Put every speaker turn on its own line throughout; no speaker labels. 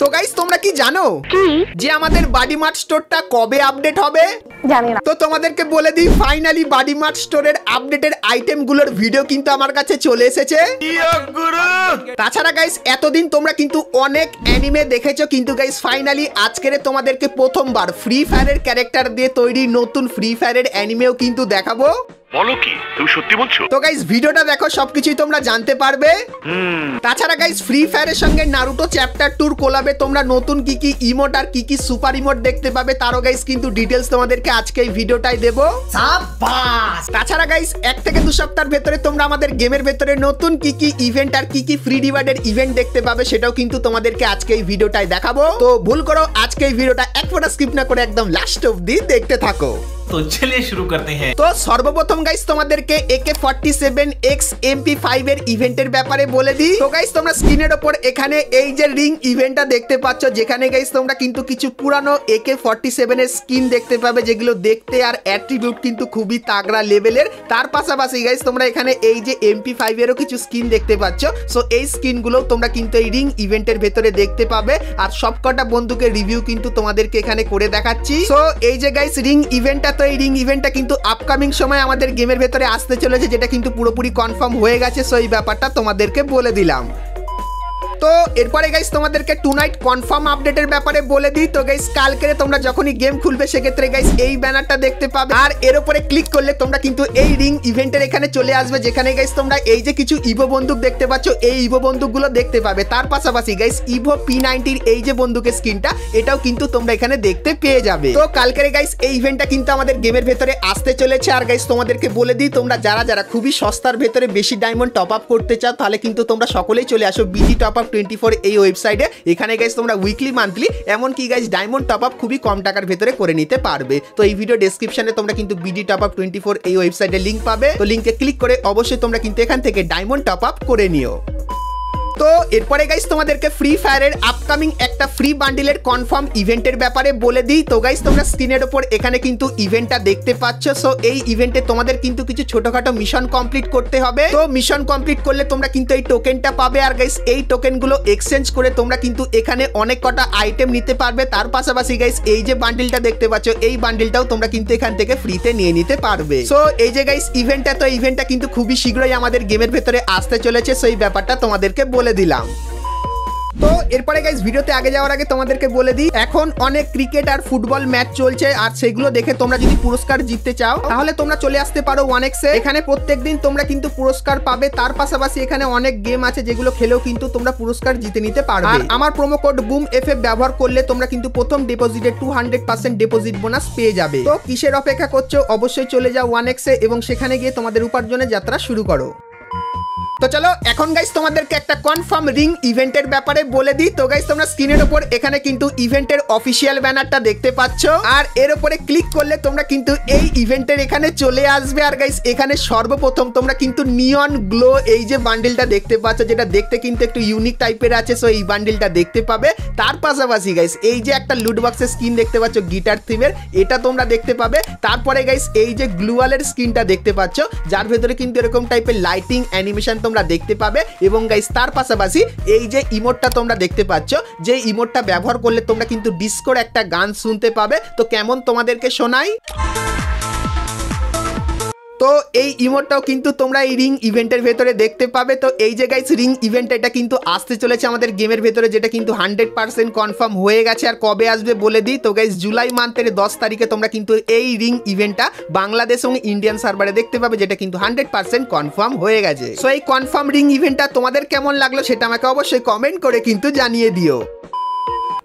তো গাইস তোমরা কি জানো যে আমাদের বাডি মার্ট স্টোরটা কবে আপডেট হবে?
জানি না।
তো তোমাদেরকে বলে দিই, ফাইনালি বাডি মার্ট স্টোরের আপডেটের আইটেমগুলোর ভিডিও কিন্তু আমার কাছে চলে এসেছে। তাছাড়া গাইস এতদিন তোমরা কিন্তু অনেক অ্যানিমে দেখেছো, কিন্তু গাইস ফাইনালি আজকের তোমাদেরকে প্রথমবার ফ্রি ফায়ারের ক্যারেক্টার দিয়ে তৈরি নতুন ফ্রি ফায়ারের অ্যানিমেও কিন্তু দেখাবো।
বলো কি তুমি সত্যি বলছো?
তো গাইস ভিডিওটা দেখো, সবকিছুই তোমরা জানতে পারবে। তাছাড়া গাইস ফ্রি ফায়ারের সঙ্গে নারুটো চ্যাপ্টার 2 কোলাবে তোমরা নতুন কি কি ইমোট আর কি কি সুপার ইমোট দেখতে পাবে, তারও গাইস কিন্তু ডিটেইলস তোমাদেরকে আজকে এই ভিডিওটাই দেব। সাবাস। তাছাড়া গাইস 1 থেকে 2 সপ্তাহের ভেতরে তোমরা আমাদের গেমের ভেতরে নতুন কি কি ইভেন্ট আর কি কি ফ্রি রিওয়ার্ডের ইভেন্ট দেখতে পাবে, সেটাও কিন্তু তোমাদেরকে আজকে এই ভিডিওটাই দেখাবো। তো ভুল করো আজকে এই ভিডিওটা এক ফোঁটা স্কিপ না করে একদম লাস্ট অবধি দেখতে থাকো।
तो चलिए शुरू करते हैं।
তো সর্বপ্রথম গাইস তোমাদেরকে AK47X MP5 এর ইভেন্টের ব্যাপারে বলে দিই। তো গাইস তোমরা স্ক্রিনের উপর এখানে এই যে রিং ইভেন্টটা দেখতে পাচ্ছ, যেখানে গাইস তোমরা কিন্তু কিছু পুরানো AK47 এর স্কিন দেখতে পাবে, যেগুলো দেখতে আর অ্যাট্রিবিউট কিন্তু খুবই তাগড়া লেভেলের। তার পাশাপাশি গাইস তোমরা এখানে এই যে MP5 এরও কিছু স্কিন দেখতে পাচ্ছ। সো এই স্কিনগুলো তোমরা কিন্তু এই রিং ইভেন্টের ভেতরে দেখতে পাবে, আর সবকটা বন্দুকের রিভিউ কিন্তু তোমাদেরকে এখানে করে দেখাচ্ছি। সো এই যে গাইস রিং ইভেন্টটা, তো এই রিং ইভেন্টটা কিন্তু আপকামিং সময় আমাদের গেমের ভেতরে আসতে চলেছে, যেটা কিন্তু পুরোপুরি কনফার্ম হয়ে গেছে। সো এই ব্যাপারটা তোমাদেরকে বলে দিলাম। তো এরপরে গাইস তোমাদেরকে টু নাইট কনফার্ম আপডেটের ব্যাপারে বলে দিই। তো গাইস কালকে তোমরা যখনই গেম খুলবে সেক্ষেত্রে গাইস এই ব্যানারটা দেখতে পাবে, আর এর উপরে ক্লিক করলে তোমরা কিন্তু এই রিং ইভেন্টের এখানে চলে আসবে, যেখানে গাইস তোমরা এই যে কিছু ইভো বন্দুক দেখতে পাচ্ছ, এই ইভো বন্দুকগুলো দেখতে পাবে। তার পাশাপাশি গাইস ইভো P90 এই যে বন্দুকের স্কিনটা, এটাও কিন্তু তোমরা এখানে দেখতে পেয়ে যাবে। তো কালকের গাইস এই ইভেন্টটা কিন্তু আমাদের গেমের ভেতরে আসতে চলেছে। আর গাইস তোমাদেরকে বলে দিই, তোমরা যারা যারা খুবই সস্তার ভেতরে বেশি ডায়মন্ড টপ আপ করতে চাও, তাহলে কিন্তু তোমরা সকলেই চলে আসো BG টপ আপ 24 এই ওয়েবসাইটে। এখানে গাইস তোমরা উইকলি মান্থলি এমনকি গাইস ডায়মন্ড টপ আপ খুবই কম টাকার ভেতরে করে নিতে পারবে। তো এই ভিডিও ডেসক্রিপশনে তোমরা কিন্তু BG টপ আপ 24 এই ওয়েবসাইটে লিংক পাবে। তো লিংকে ক্লিক করে অবশ্যই তোমরা কিন্তু এখান থেকে ডায়মন্ড টপ আপ করে নিও। তো এরপরে গাইস তোমাদেরকে ফ্রি ফায়ারের আপকামিং একটা ফ্রি বান্ডিলের কনফার্ম ইভেন্টের ব্যাপারে বলে দিই। তো গাইস তোমরা স্ক্রিনের উপর এখানে কিন্তু ইভেন্টটা দেখতে পাচ্ছ। সো এই ইভেন্টে তোমাদের কিন্তু কিছু ছোটখাটো মিশন কমপ্লিট করতে হবে। তো মিশন কমপ্লিট করলে তোমরা কিন্তু এই টোকেনটা পাবে, আর গাইস এই টোকেনগুলো এক্সচেঞ্জ করে তোমরা কিন্তু এখানে অনেক কটা আইটেম নিতে পারবে। তার পাশাপাশি গাইস এই যে বান্ডিলটা দেখতে পাচ্ছ, এই বান্ডিলটাও তোমরা কিন্তু এখান থেকে ফ্রিতে নিয়ে নিতে পারবে। সো এই যে গাইস ইভেন্টটা, তো ইভেন্টটা কিন্তু খুবই শীঘ্রই আমাদের গেমের ভেতরে আসতে চলেছে। সো এই ব্যাপারটা তোমাদেরকে বলে দিলাম। তো এরপরে গাইস ভিডিওতে আগে যাওয়ার আগে তোমাদেরকে বলে দিই, এখন অনেক ক্রিকেট আর ফুটবল ম্যাচ চলছে, আর সেগুলো দেখে তোমরা যদি পুরস্কার জিততে চাও তাহলে তোমরা চলে আসতে পারো 1x এ। এখানে প্রত্যেকদিন তোমরা কিন্তু পুরস্কার পাবে। তার পাশাপাশি এখানে অনেক গেম আছে যেগুলো খেলেও কিন্তু তোমরা পুরস্কার জিতে নিতে পারবে। আর আমার প্রোমো কোড BOOMFF ব্যবহার করলে তোমরা কিন্তু প্রথম ডিপোজিটে 200% ডিপোজিট বোনাস পেয়ে যাবে। তো কিসের অপেক্ষা করছো? অবশ্যই চলে যাও 1x এ এবং সেখানে গিয়ে তোমাদের উপার্জনের যাত্রা শুরু করো। তো চলো এখন গাইস তোমাদেরকে একটা কনফার্ম রিং ইভেন্টের ব্যাপারে বলে দিই। তো গাইস তোমরা স্ক্রিনের উপর এখানে কিন্তু ইভেন্টের অফিসিয়াল ব্যানারটা দেখতে পাচ্ছ, আর এর উপরে ক্লিক করলে তোমরা কিন্তু এই ইভেন্টের এখানে চলে আসবে। আর গাইস এখানে সর্বপ্রথম তোমরা কিন্তু নিয়ন গ্লো এই যে বান্ডিলটা দেখতে পাচ্ছ, যেটা দেখতে কিন্তু একটু ইউনিক টাইপের আছে। সো এই বান্ডিলটা দেখতে পাবে। তার পাশাপাশি গাইস এই যে একটা লুট বক্সের স্কিন দেখতে পাচ্ছ গিটার থিমের, এটা তোমরা দেখতে পাবে। তারপরে গাইস এই যে গ্লুয়ালের স্কিনটা দেখতে পাচ্ছ, যার ভেতরে কিন্তু এরকম টাইপের লাইটিং অ্যানিমেশন তোমরা দেখতে পাবে। এবং গাইস তার পাশাপাশি এই যে ইমোটটা তোমরা দেখতে পাচ্ছ, যে ইমোটটা ব্যবহার করলে তোমরা কিন্তু ডিসকোর একটা গান শুনতে পাবে। তো কেমন তোমাদেরকে শোনাই? তো এই ইমোটটাও কিন্তু তোমরা এই রিং ইভেন্টের ভেতরে দেখতে পাবে। তো এই যে গাইস রিং ইভেন্ট, এটা কিন্তু আসতে চলেছে আমাদের গেমের ভেতরে, যেটা কিন্তু 100% কনফার্ম হয়ে গেছে। আর কবে আসবে বলে দিই। তো গাইস জুলাই মান্থের 10 তারিখে তোমরা কিন্তু এই রিং ইভেন্টটা বাংলাদেশ এবং ইন্ডিয়ান সার্ভারে দেখতে পাবে, যেটা কিন্তু 100% কনফার্ম হয়ে গেছে। সো এই কনফার্ম রিং ইভেন্টটা তোমাদের কেমন লাগলো সেটা আমাকে অবশ্যই কমেন্ট করে কিন্তু জানিয়ে দিও।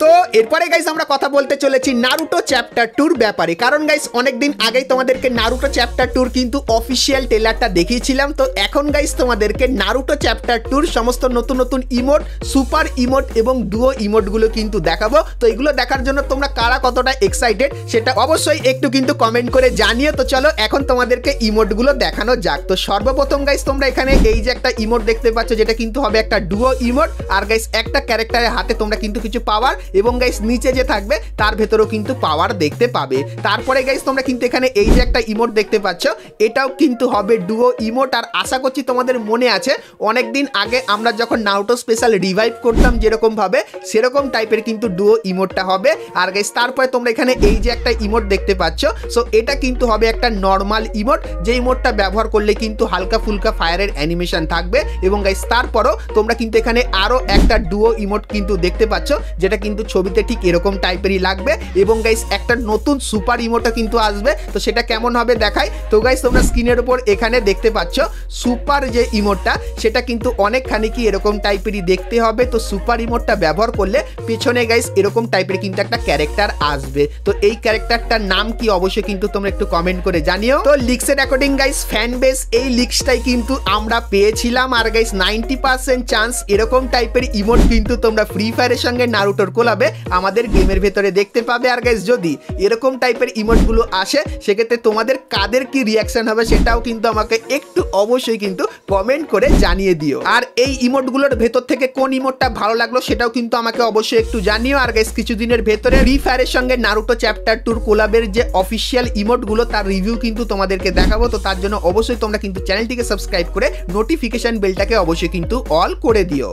তো এরপরে গাইস আমরা কথা বলতে চলেছি নারুটো চ্যাপ্টার 2 ব্যাপারে, কারণ গাইস অনেকদিন আগেই তোমাদেরকে নারুটো চ্যাপ্টার 2 কিন্তু অফিসিয়াল ট্রেলারটা দেখিয়েছিলাম। তো এখন গাইস তোমাদেরকে নারুটো চ্যাপ্টার 2 সমস্ত নতুন নতুন ইমোট, সুপার ইমোট এবং ডুও ইমোটগুলো কিন্তু দেখাবো। তো এগুলো দেখার জন্য তোমরা কারা কতটা এক্সাইটেড সেটা অবশ্যই একটু কিন্তু কমেন্ট করে জানিও। তো চলো এখন তোমাদেরকে ইমোটগুলো দেখানো যাক। তো সর্বপ্রথম গাইস তোমরা এখানে এই যে একটা ইমোট দেখতে পাচ্ছ, যেটা কিন্তু হবে একটা ডুও ইমোট। আর গাইস একটা ক্যারেক্টারের হাতে তোমরা কিন্তু কিছু পাওয়ার এবং গাইস নিচে যে থাকবে তার ভেতরেও কিন্তু পাওয়ার দেখতে পাবে। তারপরে গাইস তোমরা কিন্তু এখানে এই যে একটা ইমোট দেখতে পাচ্ছ, এটাও কিন্তু হবে ডুও ইমোট। আর আশা করছি তোমাদের মনে আছে অনেকদিন আগে আমরা যখন নারুটো স্পেশাল রিভাইভ করতাম যেরকম ভাবে, সেরকম টাইপের কিন্তু ডুও ইমোটটা হবে। আর গাইস তারপরে তোমরা এখানে এই যে একটা ইমোট দেখতে পাচ্ছ, সো এটা কিন্তু হবে একটা নর্মাল ইমোট, যে ইমোটটা ব্যবহার করলে কিন্তু হালকা ফুলকা ফায়ারের অ্যানিমেশন থাকবে। এবং গাইস তারপরও তোমরা কিন্তু এখানে আরো একটা ডুও ইমোট কিন্তু দেখতে পাচ্ছ, যেটা কিন্তু ছবিতে ঠিক এরকম টাইপেরই লাগবে। এবং গাইস একটা নতুন সুপার ইমোটও কিন্তু আসবে, তো সেটা কেমন হবে দেখাই। তো গাইস তোমরা স্ক্রিনের উপর এখানে দেখতে পাচ্ছ সুপার যে ইমোটটা, সেটা কিন্তু অনেকখানি কি এরকম টাইপেরই দেখতে হবে। তো সুপার ইমোটটা ব্যবহার করলে পেছনে গাইস এরকম টাইপের কিন্তু একটা ক্যারেক্টার আসবে। তো এই ক্যারেক্টারটার নাম কি অবশ্যই কিন্তু তোমরা একটু কমেন্ট করে জানিও। তো লিক্সের অ্যাকর্ডিং গাইস ফ্যান বেস এই লিক্সটাই কিন্তু আমরা পেয়েছিলাম। আর গাইস 90% চান্স এরকম টাইপের ইমোট কিন্তু তোমরা ফ্রি ফায়ারের সঙ্গে নারুটোর কোলাবে আমাদের গেমের ভেতরে দেখতে পাবে। আর গাইস যদি এরকম টাইপের ইমোটগুলো আসে, সেক্ষেত্রে তোমাদের কাদের কি রিয়াকশন হবে সেটাও কিন্তু আমাকে একটু অবশ্যই কিন্তু কমেন্ট করে জানিয়ে দিও। আর এই ইমোটগুলোর ভেতর থেকে কোন ইমোটটা ভালো লাগলো সেটাও কিন্তু আমাকে অবশ্যই একটু জানিও। আর গাইস কিছুদিনের ভেতরে ফ্রি ফায়ারের সঙ্গে নারুটো চ্যাপ্টার 2 কোলাবের যে অফিসিয়াল ইমোটগুলো তার রিভিউ কিন্তু তোমাদেরকে দেখাবো। তো তার জন্য অবশ্যই তোমরা কিন্তু চ্যানেলটিকে সাবস্ক্রাইব করে নোটিফিকেশন বেলটাকে অবশ্যই কিন্তু অল করে দিও।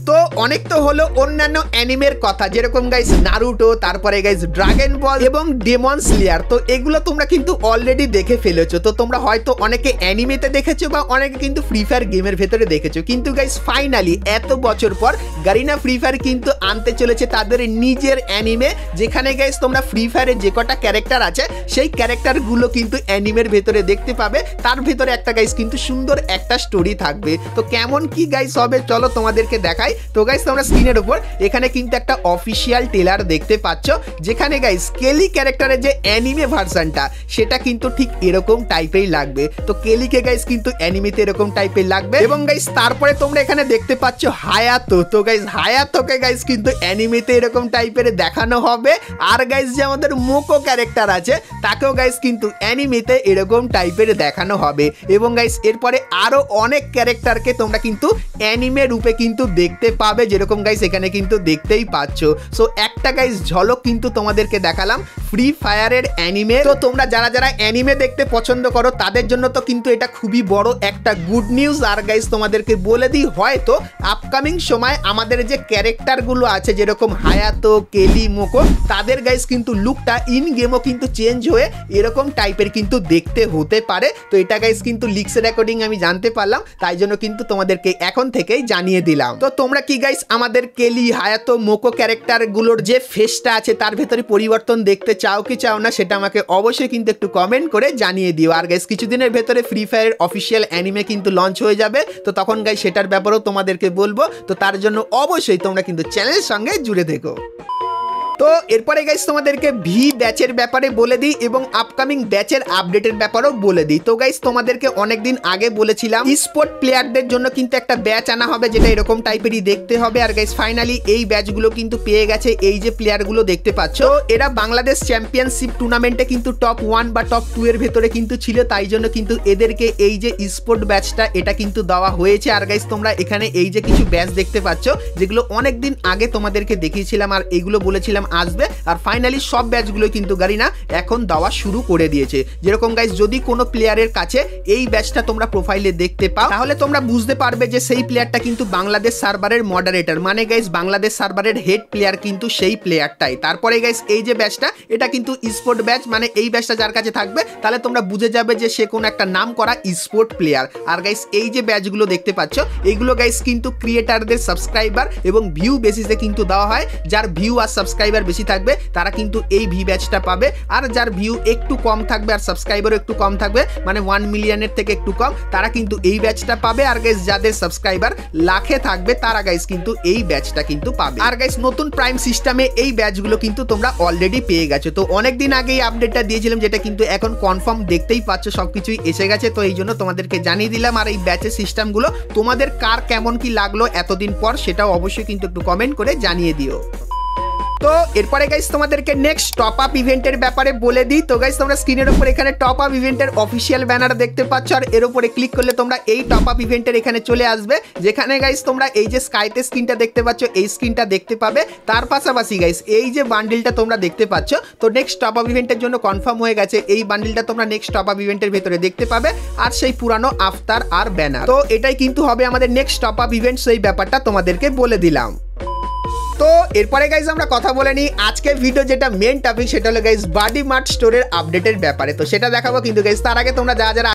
তো অনেক তো হলো অন্যান্য অ্যানিমের কথা, যেরকম গাইস নারুটো, তারপরে গাইস ড্রাগন বল এবং ডেমন স্লেয়ার। তো এগুলো তোমরা কিন্তু অলরেডি দেখে ফেলেছো। তো তোমরা হয়তো অনেকে অ্যানিমেতে দেখেছো বা অনেকে কিন্তু ফ্রি ফায়ার গেমের ভেতরে দেখেছো, কিন্তু গাইস ফাইনালি এত বছর পর গারিনা ফ্রি ফায়ার কিন্তু আনতে চলেছে তাদের নিজের অ্যানিমে, যেখানে গাইস তোমরা ফ্রি ফায়ারের যে কটা ক্যারেক্টার আছে সেই ক্যারেক্টারগুলো কিন্তু অ্যানিমের ভেতরে দেখতে পাবে। তার ভেতরে একটা গাইস কিন্তু সুন্দর একটা স্টোরি থাকবে। তো কেমন কি গাইস হবে চলো তোমাদেরকে দেখাই। তো গাইস তোমরা স্ক্রিনের উপর এখানে কিন্তু একটা অফিসিয়াল ট্রেলার দেখতে পাচ্ছ, যেখানে গাইস কেলি ক্যারেক্টারের যে অ্যানিমে ভার্সনটা সেটা কিন্তু ঠিক এরকম টাইপেরই লাগবে। তো কেলিকে গাইস কিন্তু অ্যানিমেতে এরকম টাইপের লাগবে। এবং গাইস তারপরে তোমরা এখানে দেখতে পাচ্ছ হায়াতো। তো গাইস হায়াতোকে গাইস কিন্তু অ্যানিমেতে এরকম টাইপের দেখানো হবে। আর গাইস যে আমাদের মোকো ক্যারেক্টার আছে তাকেও গাইস কিন্তু অ্যানিমেতে এরকম টাইপের দেখানো হবে। এবং গাইস এরপরে আরো অনেক ক্যারেক্টারকে তোমরা কিন্তু অ্যানিমে রূপে কিন্তু দেখতে পাবে, যেরকম গাইস এখানে কিন্তু দেখতেই পাচ্ছ। সো একটা গাইস ঝলক কিন্তু তোমাদেরকে দেখালাম ফ্রি ফায়ারের অ্যানিমে। তো তোমরা যারা যারা অ্যানিমে দেখতে পছন্দ করো তাদের জন্য তো কিন্তু এটা খুবই বড় একটা গুড নিউজ। আর গাইস তোমাদেরকে বলে দিই, হয়তো আপকামিং সময় আমাদের যে ক্যারেক্টারগুলো আছে যেরকম হায়াতো, কেলি, মোকো, তাদের গাইস কিন্তু লুকটা ইন গেমও কিন্তু চেঞ্জ হয়ে এরকম টাইপের কিন্তু দেখতে হতে পারে। তো এটা গাইস কিন্তু লিক্সের অ্যাকর্ডিং আমি জানতে পারলাম, তাই জন্য কিন্তু তোমাদেরকে এখন থেকেই জানিয়ে দিলাম। তো তোমরা কি গাইস আমাদের কেলি, হায়াতো, মোকো ক্যারেক্টারগুলোর যে ফেসটা আছে তার ভেতরে পরিবর্তন দেখতে চাও কি চাও না সেটা আমাকে অবশ্যই কিন্তু একটু কমেন্ট করে জানিয়ে দিও। আর গাইস কিছুদিনের ভেতরে ফ্রি ফায়ারের অফিসিয়াল অ্যানিমে কিন্তু লঞ্চ হয়ে যাবে, তো তখন গাইস সেটার ব্যাপারেও তোমাদেরকে বলবো। তো তার জন্য অবশ্যই তোমরা কিন্তু চ্যানেলের সঙ্গে জুড়ে থেকো। তো এরপরে গাইস তোমাদেরকে ভি ব্যাচের ব্যাপারে বলে দিই এবং আপকামিং ব্যাচের আপডেটের ব্যাপারেও বলে দিই। তো গাইস তোমাদেরকে অনেকদিন আগে বলেছিলাম স্পোর্ট প্লেয়ারদের জন্য কিন্তু একটা ব্যাচ আনা হবে, যেটা এরকম টাইপেরই দেখতে হবে। আর গাইস ফাইনালি এই ব্যাচগুলো কিন্তু পেয়ে গেছে। এই যে প্লেয়ারগুলো দেখতে পাচ্ছ, এরা বাংলাদেশ চ্যাম্পিয়নশিপ টুর্নামেন্টে কিন্তু টপ 1 বা টপ 2 এর ভেতরে কিন্তু ছিল, তাই জন্য কিন্তু এদেরকে এই যে স্পোর্ট ব্যাচটা এটা কিন্তু দেওয়া হয়েছে। আর গাইস তোমরা এখানে এই যে কিছু ব্যাচ দেখতে পাচ্ছ যেগুলো অনেকদিন আগে তোমাদেরকে দেখিয়েছিলাম আর এগুলো বলেছিলাম আসবে। আর ফাইনালি সব ব্যাচগুলো কিন্তু গারিনা এখন দেওয়া শুরু করে দিয়েছে। যেরকম গাইস যদি কোনো প্লেয়ারের কাছে এই ব্যাচটা তোমরা প্রোফাইলে দেখতে পাও, তাহলে তোমরা বুঝতে পারবে যে সেই প্লেয়ারটা কিন্তু বাংলাদেশ সার্ভারের মডারেটর, মানে গাইস বাংলাদেশ সার্ভারের হেড প্লেয়ার কিন্তু সেই প্লেয়ারটাই। তারপরে গাইস এই যে ব্যাচটা এটা কিন্তু স্পোর্ট ব্যাচ, মানে এই ব্যাচটা যার কাছে থাকবে তাহলে তোমরা বুঝে যাবে যে সে কোন একটা নাম করা স্পোর্ট প্লেয়ার। আর গাইস এই যে ব্যাচগুলো দেখতে পাচ্ছ এইগুলো গাইস কিন্তু ক্রিয়েটারদের সাবস্ক্রাইবার এবং ভিউ বেসিসে কিন্তু দেওয়া হয়। যার ভিউ আর সাবস্ক্রাইবার বেশি থাকবে তারা কিন্তু এই ভি ব্যাচটা পাবে, আর যার ভিউ একটু কম থাকবে আর সাবস্ক্রাইবারও একটু কম থাকবে, মানে 1 মিলিয়নের থেকে একটু কম, তারা কিন্তু এই ব্যাচটা পাবে। আর গাইস যাদের সাবস্ক্রাইবার লাখে থাকবে তারা গাইস কিন্তু এই ব্যাচটা কিন্তু পাবে। আর গাইস নতুন প্রাইম সিস্টেমে এই ব্যাচগুলো কিন্তু তোমরা অলরেডি পেয়ে গেছো। তো অনেকদিন আগে এই আপডেটটা দিয়েছিলাম, যেটা কিন্তু এখন কনফার্ম দেখতেই পাচ্ছ সবকিছুই এসে গেছে। তো এই জন্য তোমাদেরকে জানিয়ে দিলাম। আর এই ব্যাচের সিস্টেমগুলো তোমাদের কার কেমন কি লাগলো এতদিন পর সেটাও অবশ্যই কিন্তু একটু কমেন্ট করে জানিয়ে দিও। তো এরপরে গাইস তোমাদেরকে নেক্সট টপ আপ ইভেন্টের ব্যাপারে বলে দিই। তো গাইস তোমরা স্ক্রিনের উপর এখানে টপ আপ ইভেন্টের অফিসিয়াল ব্যানার দেখতে পাচ্ছ, আর এর উপরে ক্লিক করলে তোমরা এই টপ আপ ইভেন্টের এখানে চলে আসবে, যেখানে গাইস তোমরা এই যে স্কাইতে স্ক্রিনটা দেখতে পাচ্ছ এই স্ক্রিনটা দেখতে পাবে। তার পাশাপাশি গাইস এই যে বান্ডিলটা তোমরা দেখতে পাচ্ছ, তো নেক্সট টপ আপ ইভেন্টের জন্য কনফার্ম হয়ে গেছে, এই বান্ডিলটা তোমরা নেক্সট টপ আপ ইভেন্টের ভেতরে দেখতে পাবে, আর সেই পুরানো আফতার আর ব্যানার। তো এটাই কিন্তু হবে আমাদের নেক্সট টপ আপ ইভেন্ট, সেই ব্যাপারটা তোমাদেরকে বলে দিলাম। তো এরপরে গাইজ আমরা কথা বলে নিই আজকের ভিডিও যেটা মেন টপিক, সেটা হলো গাইজ বাডি মার্ট স্টোরের আপডেটের ব্যাপারে। তো সেটা দেখাবো, কিন্তু গাইজ তার আগে তোমরা যারা